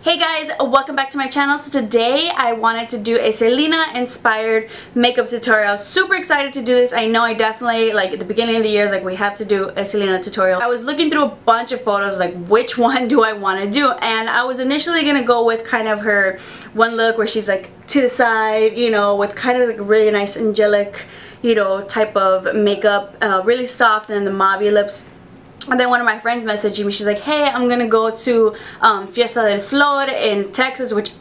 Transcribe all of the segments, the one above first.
Hey guys, welcome back to my channel. So today I wanted to do a Selena inspired makeup tutorial. Super excited to do this. I know I definitely, like at the beginning of the year, like we have to do a Selena tutorial. I was looking through a bunch of photos, like which one do I want to do, and I was initially gonna go with kind of her one look where she's like to the side, you know, with kind of like a really nice angelic, you know, type of makeup, really soft, and the mauve lips. And then one of my friends messaged me, she's like, hey, I'm gonna go to Fiesta del Flor in Texas, which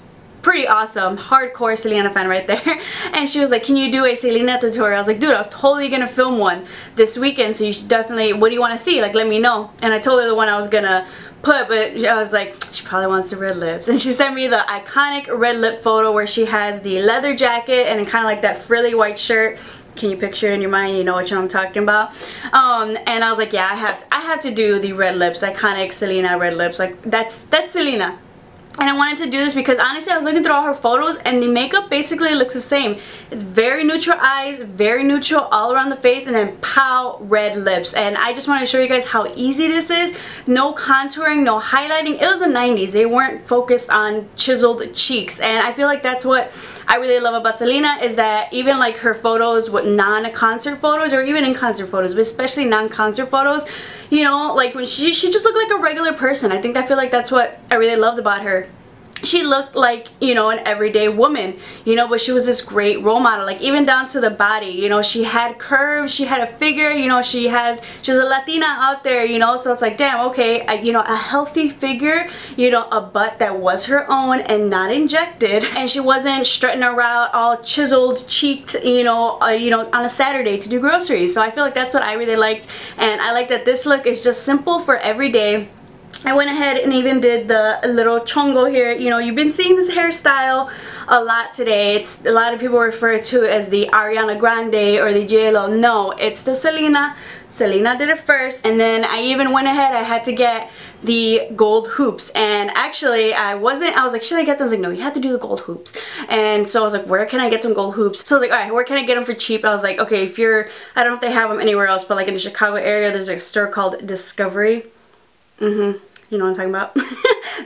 pretty awesome, hardcore Selena fan right there. And she was like, can you do a Selena tutorial? I was like, dude, I was totally gonna film one this weekend, so you should definitely, what do you want to see? Like, let me know. And I told her the one I was gonna put, but I was like, she probably wants the red lips. And she sent me the iconic red lip photo where she has the leather jacket and kind of like that frilly white shirt. Can you picture it in your mind? You know what I'm talking about. And I was like, yeah, I have to do the red lips, iconic Selena red lips. Like that's Selena. And I wanted to do this because honestly I was looking through all her photos and the makeup basically looks the same. It's very neutral eyes, very neutral all around the face, and then pow, red lips. And I just wanted to show you guys how easy this is. No contouring, no highlighting. It was the 90s. They weren't focused on chiseled cheeks. And I feel like that's what I really love about Selena, is that even like her photos with non-concert photos, or even in concert photos, but especially non-concert photos, you know, like when she just looked like a regular person. I feel like that's what I really loved about her. She looked like, you know, an everyday woman, you know, but she was this great role model, like even down to the body, you know, she had curves, she had a figure, you know, she was a Latina out there, you know, so it's like, damn, okay, you know, a healthy figure, you know, a butt that was her own and not injected, and she wasn't strutting around all chiseled, cheeked, you know, on a Saturday to do groceries. So I feel like that's what I really liked, and I like that this look is just simple for every day. I went ahead and even did the little chongo here. You know, you've been seeing this hairstyle a lot today. It's a lot of people refer to it as the Ariana Grande or the JLo. No, it's the Selena. Selena did it first, and then I even went ahead. I had to get the gold hoops, and actually I was like, should I get them? I was like, no, you have to do the gold hoops. And so I was like, where can I get some gold hoops? So I was like, alright, where can I get them for cheap? I was like, okay, if you're, I don't know if they have them anywhere else, but like in the Chicago area, there's a store called Discovery. You know what I'm talking about?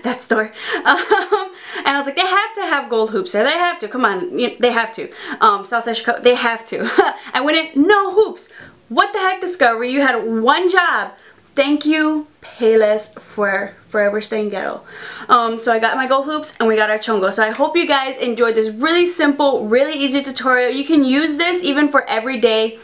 That store. And I was like, they have to have gold hoops there. They have to. Come on. They have to. Southside Chicago, they have to. I went in, no hoops. What the heck, Discovery? You had one job. Thank you, Payless, for forever staying ghetto. So I got my gold hoops and we got our chongo. So I hope you guys enjoyed this really simple, really easy tutorial. You can use this even for every day.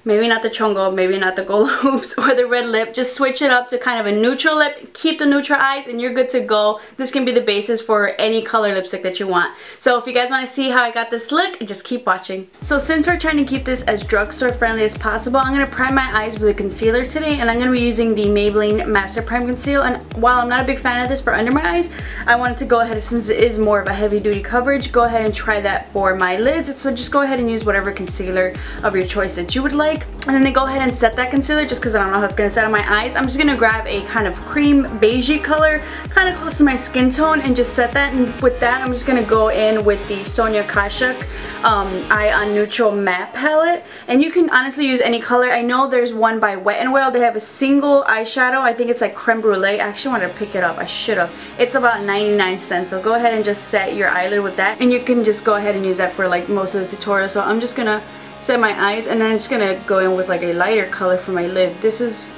Maybe not the chongo, maybe not the gold hoops or the red lip. Just switch it up to kind of a neutral lip. Keep the neutral eyes and you're good to go. This can be the basis for any color lipstick that you want. So if you guys want to see how I got this look, just keep watching. So since we're trying to keep this as drugstore friendly as possible, I'm going to prime my eyes with a concealer today, and I'm going to be using the Maybelline Master Prime Conceal. And while I'm not a big fan of this for under my eyes, I wanted to go ahead, since it is more of a heavy duty coverage, go ahead and try that for my lids. So just go ahead and use whatever concealer of your choice that you would like. And then go ahead and set that concealer, just because I don't know how it's going to set on my eyes. I'm just going to grab a kind of cream beigey color, kind of close to my skin tone, and just set that. And with that, I'm just going to go in with the Sonia Kashuk Eye on Neutral Matte Palette. And you can honestly use any color. I know there's one by Wet n Wild. They have a single eyeshadow. I think it's like creme brulee. I actually wanted to pick it up. I should have. It's about 99 cents. So go ahead and just set your eyelid with that. And you can just go ahead and use that for like most of the tutorial. So I'm just going to set my eyes, and then I'm just gonna go in with like a lighter color for my lid. This is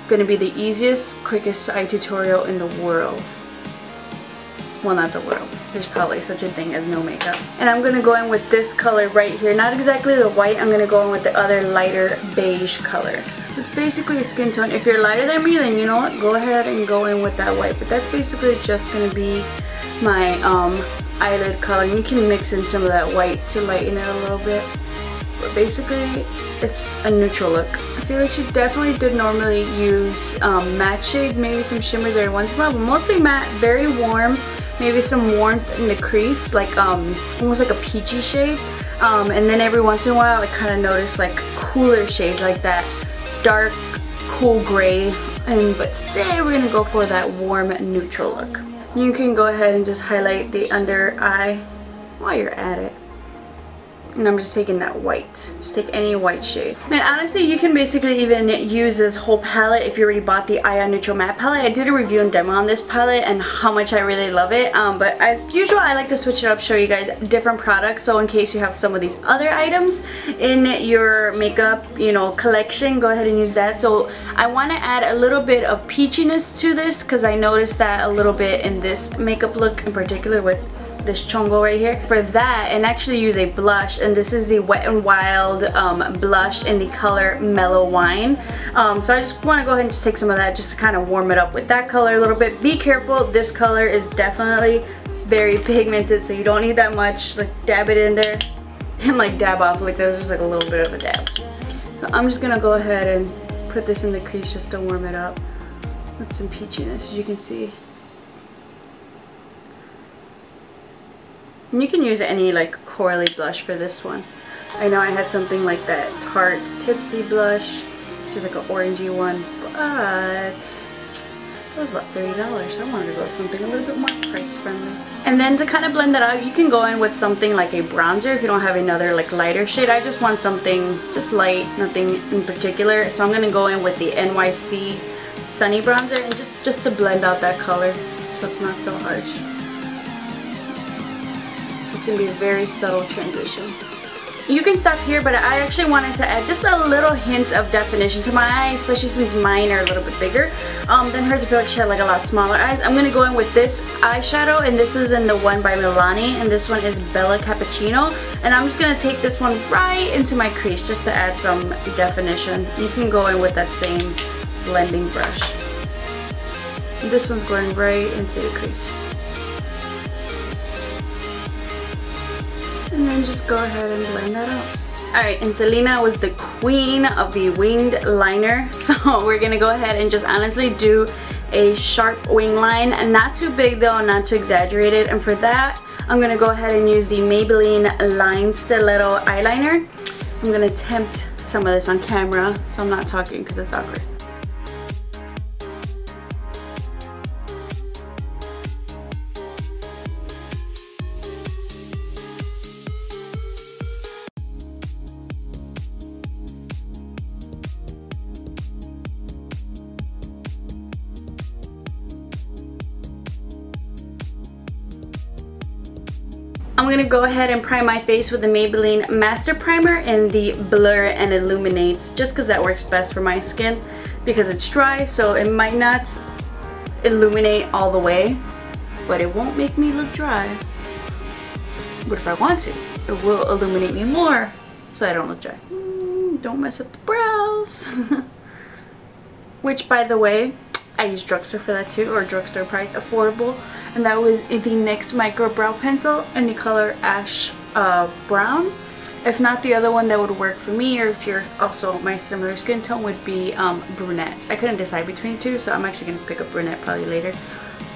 gonna be the easiest, quickest eye tutorial in the world. Well, not the world. There's probably such a thing as no makeup. And I'm gonna go in with this color right here. Not exactly the white. I'm gonna go in with the other lighter beige color. It's basically a skin tone. If you're lighter than me, then you know what? Go ahead and go in with that white. But that's basically just gonna be my eyelid color. And you can mix in some of that white to lighten it a little bit. But basically, it's a neutral look. I feel like she definitely did normally use matte shades, maybe some shimmers every once in a while, but mostly matte, very warm, maybe some warmth in the crease, like almost like a peachy shade. And then every once in a while, I kind of notice like cooler shades, like that dark, cool gray. But today we're gonna go for that warm, neutral look. You can go ahead and just highlight the under eye while you're at it. And I'm just taking that white. Just take any white shade. And honestly, you can basically even use this whole palette if you already bought the Eye on Neutral Matte palette. I did a review and demo on this palette and how much I really love it. But as usual, I like to switch it up, show you guys different products. So in case you have some of these other items in your makeup, you know, collection, go ahead and use that. So I want to add a little bit of peachiness to this because I noticed that a little bit in this makeup look in particular with this chongo right here. For that, and actually use a blush, and this is the Wet n Wild blush in the color Mellow Wine. So I just want to go ahead and just take some of that just to kind of warm it up with that color a little bit. Be careful, this color is definitely very pigmented, so you don't need that much. Like, dab it in there and like dab off. Like, there's just like a little bit of a dab. So I'm just gonna go ahead and put this in the crease just to warm it up with some peachiness, as you can see. And you can use any like corally blush for this one. I know I had something like that Tarte Tipsy blush, which is like an orangey one, but it was about $30. I wanted to go with something a little bit more price friendly. And then to kind of blend that out, you can go in with something like a bronzer if you don't have another like lighter shade. I just want something just light, nothing in particular. So I'm gonna go in with the NYC Sunny bronzer and just to blend out that color so it's not so harsh. It's gonna be a very subtle transition. You can stop here, but I actually wanted to add just a little hint of definition to my eye, especially since mine are a little bit bigger than hers. I feel like she had like a lot smaller eyes. I'm gonna go in with this eyeshadow, and this is in the one by Milani, and this one is Bella Cappuccino. And I'm just gonna take this one right into my crease just to add some definition. You can go in with that same blending brush. This one's going right into the crease. And then just go ahead and blend that out. Alright, and Selena was the queen of the winged liner. So we're going to go ahead and just honestly do a sharp wing line. Not too big though, not too exaggerated. And for that, I'm going to go ahead and use the Maybelline Line Stiletto eyeliner. I'm going to attempt some of this on camera, so I'm not talking because it's awkward. I'm going to go ahead and prime my face with the Maybelline Master Primer in the Blur and Illuminate, just because that works best for my skin because it's dry, so it might not illuminate all the way, but it won't make me look dry. But if I want to, it will illuminate me more so I don't look dry. Don't mess up the brows. Which, by the way, I use Drugstore for that too, or Drugstore price, affordable. And that was the NYX Micro Brow Pencil in the color Ash Brown. If not, the other one that would work for me, or if you're also my similar skin tone, would be Brunette. I couldn't decide between the two, so I'm actually going to pick up Brunette probably later.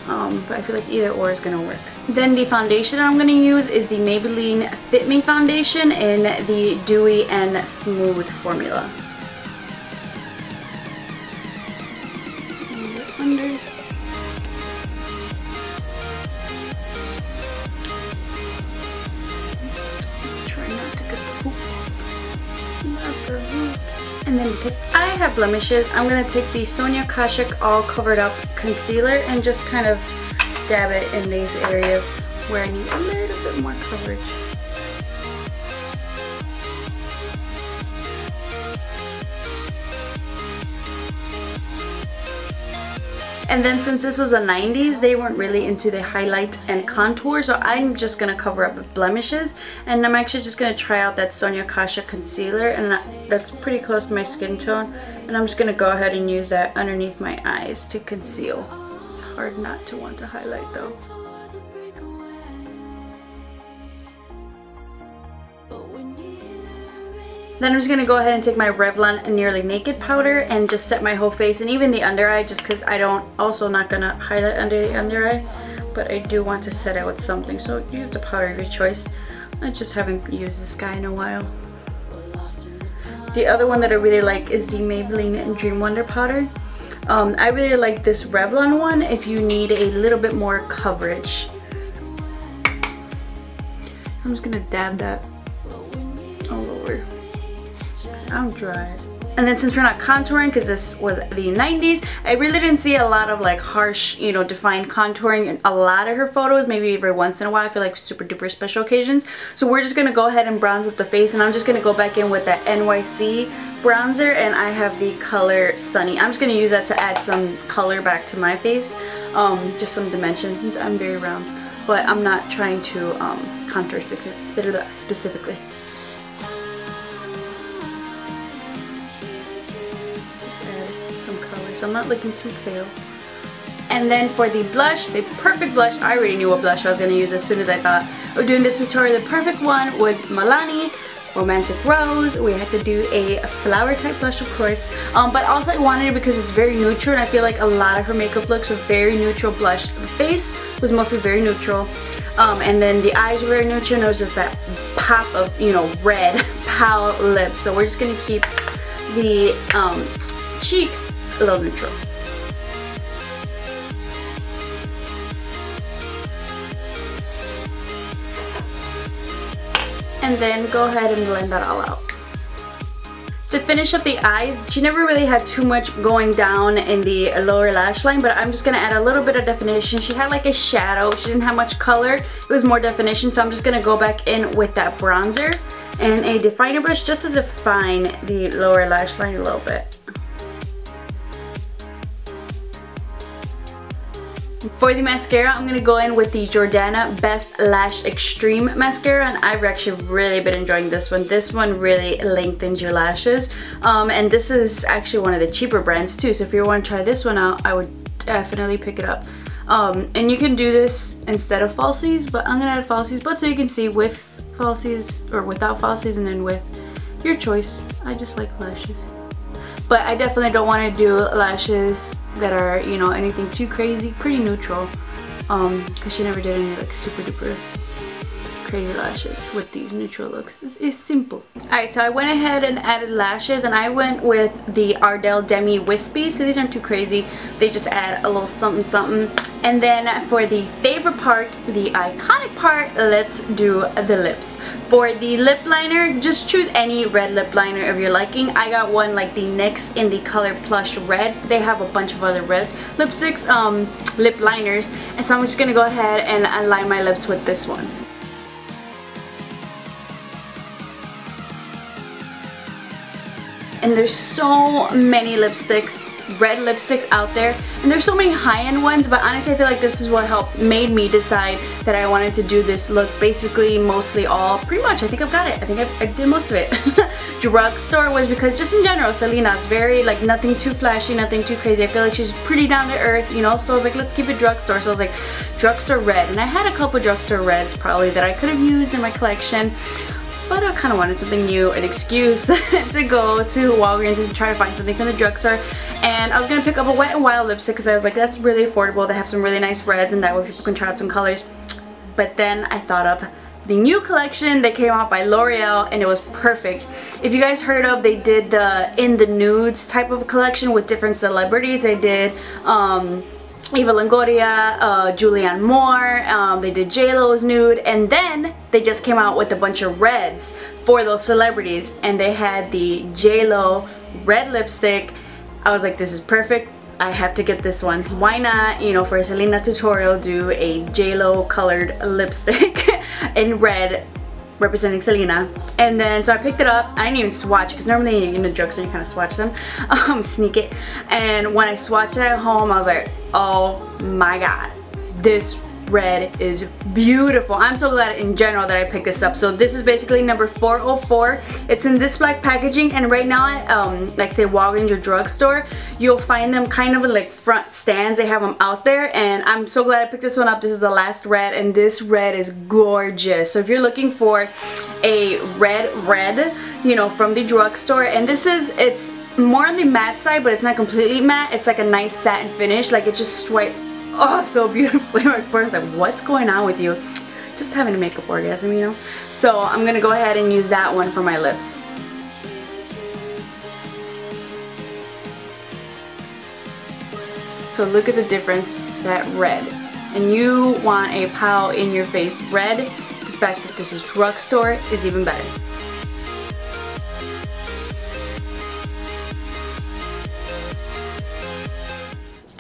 But I feel like either or is going to work. Then the foundation I'm going to use is the Maybelline Fit Me Foundation in the Dewy and Smooth formula. Under. And then because I have blemishes, I'm going to take the Sonia Kashuk All Covered Up Concealer and just kind of dab it in these areas where I need a little bit more coverage. And then since this was the 90s, they weren't really into the highlight and contour, so I'm just going to cover up with blemishes. And I'm actually just going to try out that Sonia Kashuk concealer, and that's pretty close to my skin tone. And I'm just going to go ahead and use that underneath my eyes to conceal. It's hard not to want to highlight though. Then I'm just going to go ahead and take my Revlon Nearly Naked powder and just set my whole face and even the under eye, just because I don't, also not going to highlight under the under eye, but I do want to set it with something, so use the powder of your choice. I just haven't used this guy in a while. The other one that I really like is the Maybelline Dream Wonder powder. I really like this Revlon one if you need a little bit more coverage. I'm just going to dab that all over. I'm dry. And then since we're not contouring, because this was the 90s, I really didn't see a lot of like harsh, you know, defined contouring in a lot of her photos. Maybe every once in a while, I feel like super duper special occasions. So we're just going to go ahead and bronze up the face, and I'm just going to go back in with that NYC bronzer, and I have the color Sunny. I'm just going to use that to add some color back to my face, just some dimension since I'm very round. But I'm not trying to contour specifically. So I'm not looking too pale. And then for the blush, the perfect blush, I already knew what blush I was going to use as soon as I thought we're doing this tutorial. The perfect one was Milani Romantic Rose. We had to do a flower type blush, of course, but also I wanted it because it's very neutral, and I feel like a lot of her makeup looks were very neutral blush. The face was mostly very neutral, and then the eyes were very neutral, and it was just that pop of, you know, red pow lips. So we're just going to keep the cheeks a little neutral. And then go ahead and blend that all out. To finish up the eyes, she never really had too much going down in the lower lash line, but I'm just going to add a little bit of definition. She had like a shadow. She didn't have much color. It was more definition, so I'm just going to go back in with that bronzer and a definer brush just to define the lower lash line a little bit. For the mascara, I'm going to go in with the Jordana Best Lash Extreme Mascara, and I've actually really been enjoying this one. This one really lengthens your lashes, and this is actually one of the cheaper brands too, so if you want to try this one out, I would definitely pick it up. And you can do this instead of falsies, but I'm going to add falsies, but so you can see with falsies or without falsies, and then with your choice. I just like lashes. But I definitely don't want to do lashes that are, you know, anything too crazy. Pretty neutral, because she never did any like super duper crazy lashes with these neutral looks. It's simple. Alright, so I went ahead and added lashes, and I went with the Ardell Demi Wispies. So these aren't too crazy. They just add a little something something. And then for the favorite part, the iconic part, let's do the lips. For the lip liner, just choose any red lip liner of your liking. I got one like the NYX in the color Plush Red. They have a bunch of other red lipsticks, lip liners, and so I'm just gonna go ahead and line my lips with this one. And there's so many lipsticks, red lipsticks out there, and there's so many high-end ones, but honestly I feel like this is what made me decide that I wanted to do this look. Basically mostly all, pretty much, I think I've got it. I think I did most of it. Drugstore was because just in general, Selena's very like nothing too flashy, nothing too crazy. I feel like she's pretty down to earth, you know, so I was like, let's keep it drugstore. So I was like, drugstore red, and I had a couple drugstore reds probably that I could have used in my collection. But I kind of wanted something new, an excuse to go to Walgreens and try to find something from the drugstore. And I was going to pick up a Wet n Wild lipstick because I was like, that's really affordable. They have some really nice reds, and that way people can try out some colors. But then I thought of the new collection that came out by L'Oreal, and it was perfect. If you guys heard of, they did the In the Nudes type of collection with different celebrities. They did Eva Longoria, Julianne Moore, they did J-Lo's nude, and then they just came out with a bunch of reds for those celebrities, and they had the J-Lo red lipstick. I was like, this is perfect. I have to get this one. Why not, you know, for a Selena tutorial, do a J-Lo colored lipstick in red representing Selena. And then so I picked it up. I didn't even swatch, because normally in the drugstore you kind of swatch them, sneak it. And when I swatched it at home, I was like, oh my god, this red is beautiful. I'm so glad in general that I picked this up. So this is basically number 404. It's in this black packaging, and right now at like say Walgreens or drugstore, you'll find them kind of like front stands. They have them out there, and I'm so glad I picked this one up. This is the last red, and this red is gorgeous. So if you're looking for a red, you know, from the drugstore, and this is, it's more on the matte side, but it's not completely matte. It's like a nice satin finish. Like it just swiped, oh, so beautifully. My friend's like, what's going on with you? Just having a makeup orgasm, you know? So I'm gonna go ahead and use that one for my lips. So look at the difference, that red. And you want a pow in your face red. The fact that this is drugstore is even better.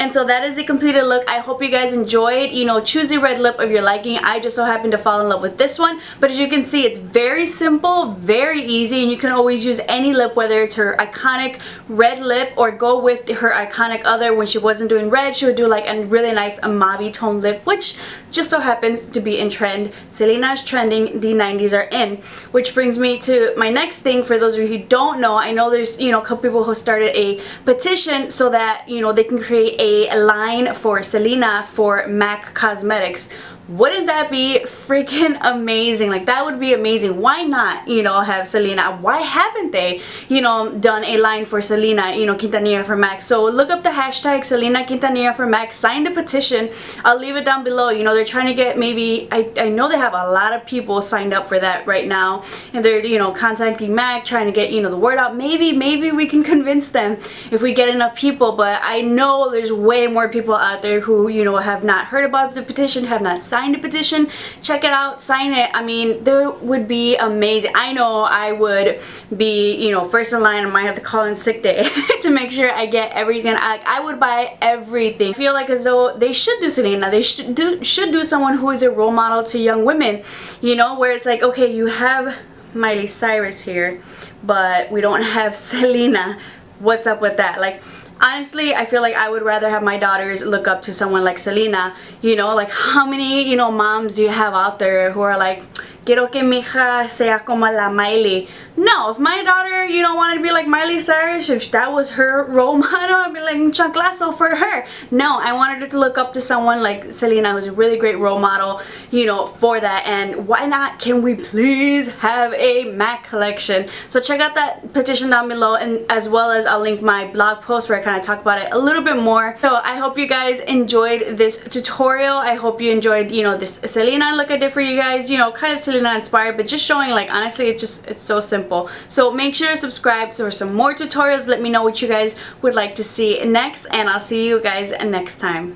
And so that is the completed look. I hope you guys enjoyed. You know, choose a red lip of your liking. I just so happened to fall in love with this one. But as you can see, it's very simple, very easy, and you can always use any lip, whether it's her iconic red lip or go with her iconic other. When she wasn't doing red, she would do like a really nice mauve tone lip, which just so happens to be in trend. Selena is trending, the 90s are in. Which brings me to my next thing. For those of you who don't know, I know there's, you know, a couple people who started a petition so that, you know, they can create a line for Selena for MAC Cosmetics. Wouldn't that be freaking amazing? Like, that would be amazing. Why not, you know, have Selena? Why haven't they, you know, done a line for Selena, you know, Quintanilla for MAC? So look up the hashtag Selena Quintanilla for MAC, sign the petition. I'll leave it down below. You know, they're trying to get maybe, I know they have a lot of people signed up for that right now, and they're, you know, contacting MAC, trying to get, you know, the word out. Maybe we can convince them if we get enough people, but I know there's way more people out there who, you know, have not heard about the petition, have not signed the petition. Check it out, sign it. I mean, that would be amazing. I know I would be, you know, first in line. I might have to call in sick day to make sure I get everything. I would buy everything. I feel like as though they should do Selena. They should do someone who is a role model to young women, you know, where it's like, okay, you have Miley Cyrus here, but we don't have Selena. What's up with that? Like, honestly, I feel like I would rather have my daughters look up to someone like Selena. You know, like, how many, you know, moms do you have out there who are like, quiero que mi hija sea como la Miley? No, if my daughter, you know, wanted to be like Miley Cyrus, if that was her role model, I'd be like, chanclazo for her. No, I wanted her to look up to someone like Selena, who's a really great role model, you know, for that. And why not? Can we please have a MAC collection? So check out that petition down below, and as well as I'll link my blog post where I kind of talk about it a little bit more. So I hope you guys enjoyed this tutorial. I hope you enjoyed, you know, this Selena look I did for you guys, you know, kind of Selena inspired, but just showing, like, honestly, it's so simple. So make sure to subscribe for some more tutorials. Let me know what you guys would like to see next, and I'll see you guys next time.